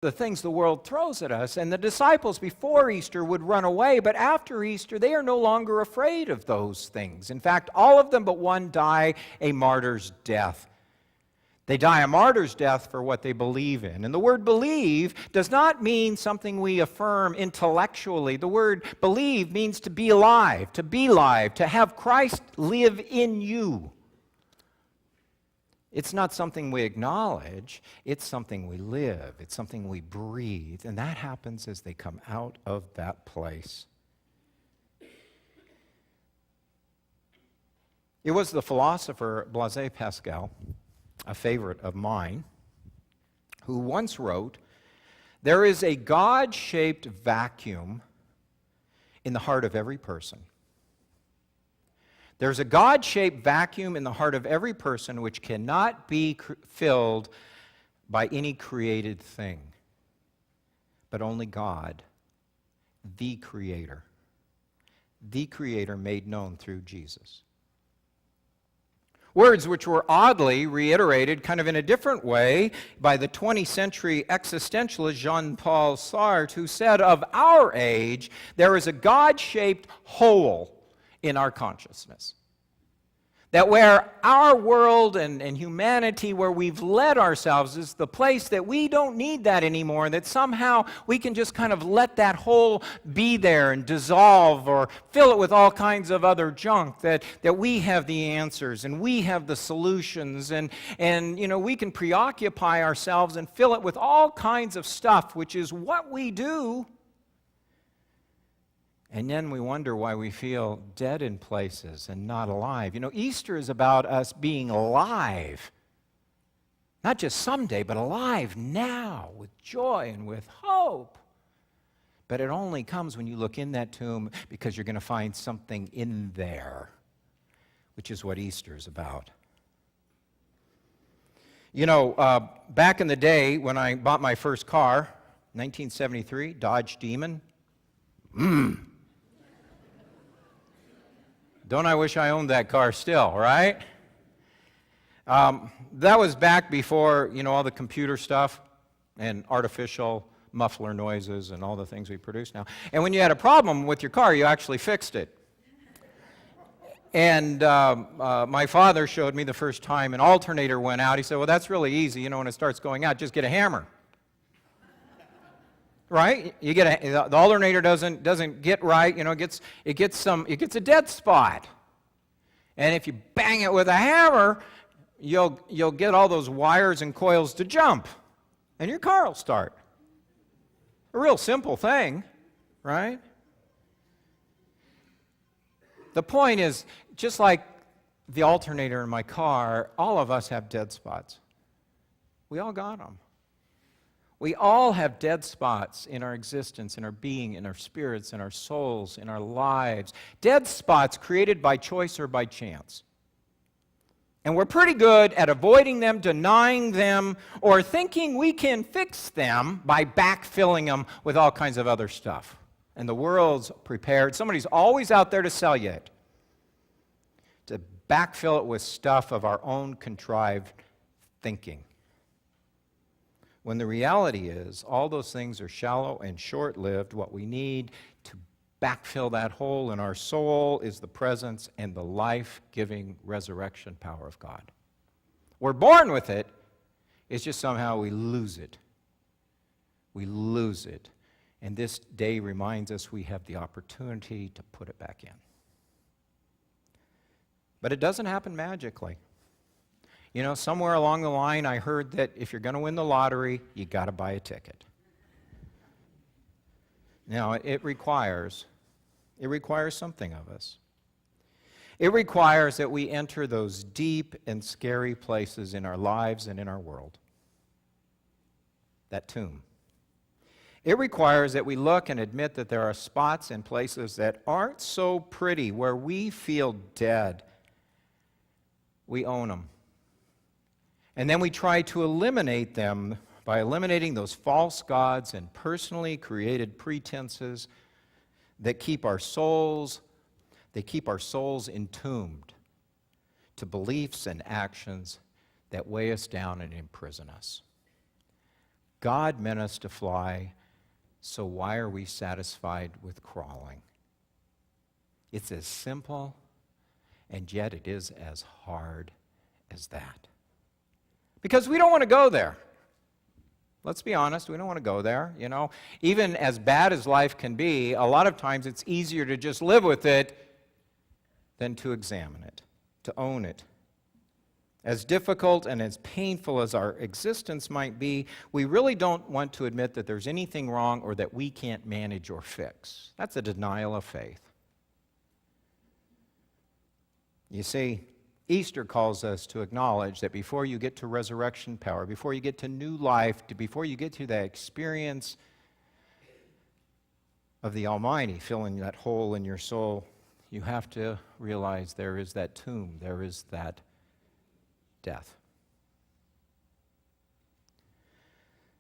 the things the world throws at us. And the disciples before Easter would run away, but after Easter, they are no longer afraid of those things. In fact, all of them but one die a martyr's death. They die a martyr's death for what they believe in. And the word believe does not mean something we affirm intellectually. The word believe means to be alive, to have Christ live in you. It's not something we acknowledge, it's something we live, it's something we breathe, and that happens as they come out of that place. It was the philosopher Blaise Pascal, a favorite of mine, who once wrote, "There is a God-shaped vacuum in the heart of every person. There's a God-shaped vacuum in the heart of every person which cannot be filled by any created thing, but only God, the Creator made known through Jesus." Words which were oddly reiterated kind of in a different way by the 20th century existentialist Jean-Paul Sartre, who said, of our age, there is a God-shaped hole in our consciousness. That where our world and humanity, where we've led ourselves, is the place that we don't need that anymore, that somehow we can just kind of let that hole be there and dissolve or fill it with all kinds of other junk, that we have the answers and we have the solutions, and we can preoccupy ourselves and fill it with all kinds of stuff, which is what we do. And then we wonder why we feel dead in places and not alive. Easter is about us being alive. Not just someday, but alive now with joy and with hope. But it only comes when you look in that tomb, because you're going to find something in there, which is what Easter is about. Back in the day when I bought my first car, 1973, Dodge Demon. Don't I wish I owned that car still, right? That was back before, all the computer stuff and artificial muffler noises and all the things we produce now. And when you had a problem with your car, you actually fixed it. And my father showed me the first time an alternator went out. He said, well, that's really easy. When it starts going out, just get a hammer. Right? The alternator doesn't get right. It gets a dead spot, and if you bang it with a hammer, you'll get all those wires and coils to jump, and your car will start. A real simple thing, right? The point is, just like the alternator in my car, all of us have dead spots. We all got them. We all have dead spots in our existence, in our being, in our spirits, in our souls, in our lives. Dead spots created by choice or by chance. And we're pretty good at avoiding them, denying them, or thinking we can fix them by backfilling them with all kinds of other stuff. And the world's prepared. Somebody's always out there to sell you it. To backfill it with stuff of our own contrived thinking. When the reality is, all those things are shallow and short-lived. What we need to backfill that hole in our soul is the presence and the life-giving resurrection power of God. We're born with it. It's just somehow we lose it. We lose it. And this day reminds us we have the opportunity to put it back in. But it doesn't happen magically. Somewhere along the line, I heard that if you're going to win the lottery, you got to buy a ticket. Now, it requires something of us. It requires that we enter those deep and scary places in our lives and in our world. That tomb. It requires that we look and admit that there are spots and places that aren't so pretty, where we feel dead. We own them. And then we try to eliminate them by eliminating those false gods and personally created pretenses that keep our souls entombed to beliefs and actions that weigh us down and imprison us. God meant us to fly, so why are we satisfied with crawling? It's as simple, and yet it is as hard as that. Because we don't want to go there. Let's be honest, we don't want to go there, you know. Even as bad as life can be, a lot of times it's easier to just live with it than to examine it, to own it. As difficult and as painful as our existence might be, we really don't want to admit that there's anything wrong or that we can't manage or fix. That's a denial of faith. You see, Easter calls us to acknowledge that before you get to resurrection power, before you get to new life, before you get to that experience of the Almighty filling that hole in your soul, you have to realize there is that tomb, there is that death.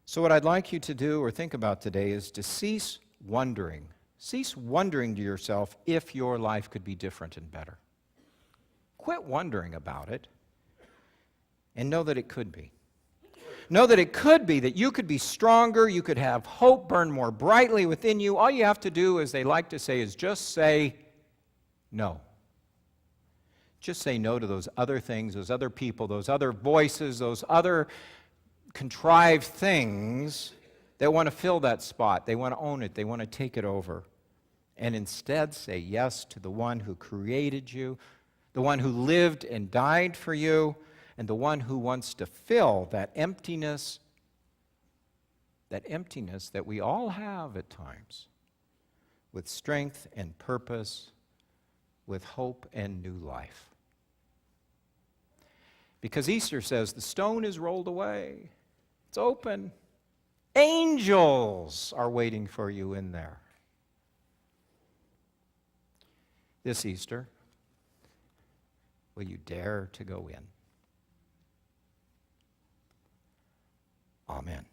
So what I'd like you to do or think about today is to cease wondering. Cease wondering to yourself if your life could be different and better. Quit wondering about it and know that it could be. Know that it could be, that you could be stronger, you could have hope burn more brightly within you. All you have to do, as they like to say, is just say no. Just say no to those other things, those other people, those other voices, those other contrived things that want to fill that spot. They want to own it. They want to take it over. And instead say yes to the one who created you, the one who lived and died for you, and the one who wants to fill that emptiness that we all have at times, with strength and purpose, with hope and new life. Because Easter says the stone is rolled away. It's open. Angels are waiting for you in there. This Easter, will you dare to go in? Amen.